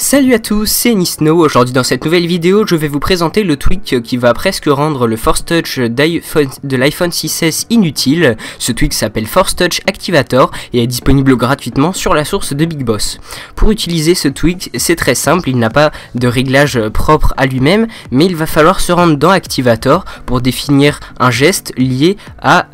Salut à tous, c'est Nisno. Aujourd'hui dans cette nouvelle vidéo, je vais vous présenter le tweak qui va presque rendre le Force Touch de l'iPhone 6s inutile. Ce tweak s'appelle Force Touch Activator et est disponible gratuitement sur la source de Big Boss. Pour utiliser ce tweak, c'est très simple, il n'a pas de réglage propre à lui-même, mais il va falloir se rendre dans Activator pour définir un geste lié à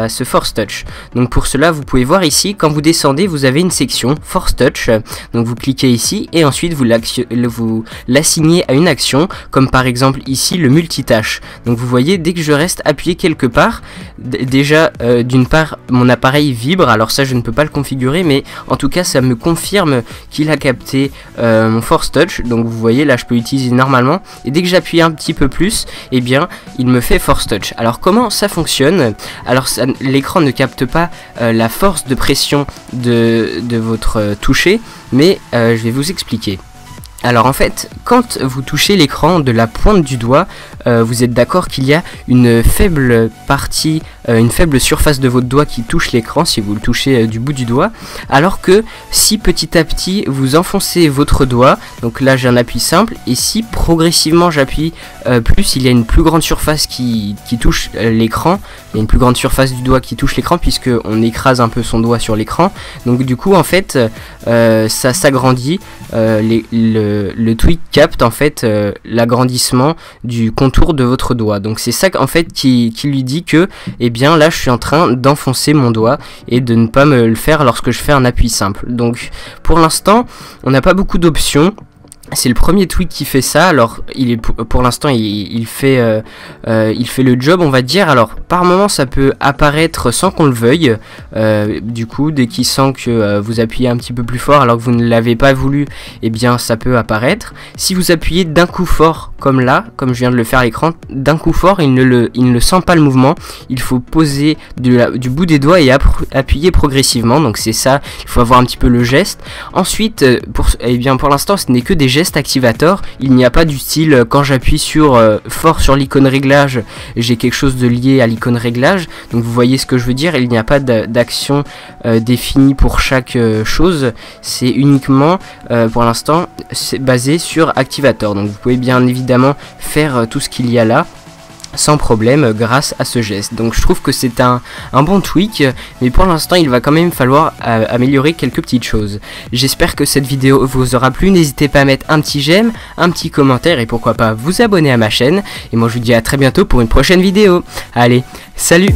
ce Force Touch. Donc pour cela, vous pouvez voir ici, quand vous descendez, vous avez une section Force Touch, donc vous cliquez ici et ensuite vous l'assignez à une action, comme par exemple ici le multitâche. Donc vous voyez, dès que je reste appuyé quelque part, déjà d'une part mon appareil vibre, alors ça je ne peux pas le configurer, mais en tout cas ça me confirme qu'il a capté mon Force Touch. Donc vous voyez là je peux l'utiliser normalement, et dès que j'appuie un petit peu plus, eh bien il me fait Force Touch. Alors comment ça fonctionne? Alors l'écran ne capte pas la force de pression de votre toucher, mais je vais vous expliquer. Alors en fait, quand vous touchez l'écran de la pointe du doigt, vous êtes d'accord qu'il y a une faible partie, une faible surface de votre doigt qui touche l'écran si vous le touchez du bout du doigt, alors que si petit à petit vous enfoncez votre doigt, donc là j'ai un appui simple, et si progressivement j'appuie plus, il y a une plus grande surface qui touche l'écran, il y a une plus grande surface du doigt qui touche l'écran puisque on écrase un peu son doigt sur l'écran, donc du coup en fait ça s'agrandit, le tweak capte en fait l'agrandissement du contour de votre doigt. Donc c'est ça en fait qui lui dit que eh bien là je suis en train d'enfoncer mon doigt et de ne pas me le faire lorsque je fais un appui simple. Donc pour l'instant on n'a pas beaucoup d'options. C'est le premier tweak qui fait ça. Alors il est pour l'instant il fait le job, on va dire. Alors par moment ça peut apparaître sans qu'on le veuille, du coup dès qu'il sent que vous appuyez un petit peu plus fort alors que vous ne l'avez pas voulu, eh bien ça peut apparaître. Si vous appuyez d'un coup fort comme là, comme je viens de le faire à l'écran, d'un coup fort il ne sent pas le mouvement. Il faut poser du bout des doigts et appuyer progressivement. Donc c'est ça, il faut avoir un petit peu le geste. Ensuite pour l'instant ce n'est que des gestes activator, il n'y a pas du style quand j'appuie fort sur l'icône réglage, j'ai quelque chose de lié à l'icône réglage. Donc vous voyez ce que je veux dire, il n'y a pas d'action définie pour chaque chose, c'est uniquement pour l'instant c'est basé sur activator. Donc vous pouvez bien évidemment faire tout ce qu'il y a là sans problème grâce à ce geste. Donc je trouve que c'est un bon tweak, mais pour l'instant il va quand même falloir améliorer quelques petites choses. J'espère que cette vidéo vous aura plu, n'hésitez pas à mettre un petit j'aime, un petit commentaire et pourquoi pas vous abonner à ma chaîne. Et moi je vous dis à très bientôt pour une prochaine vidéo. Allez, salut!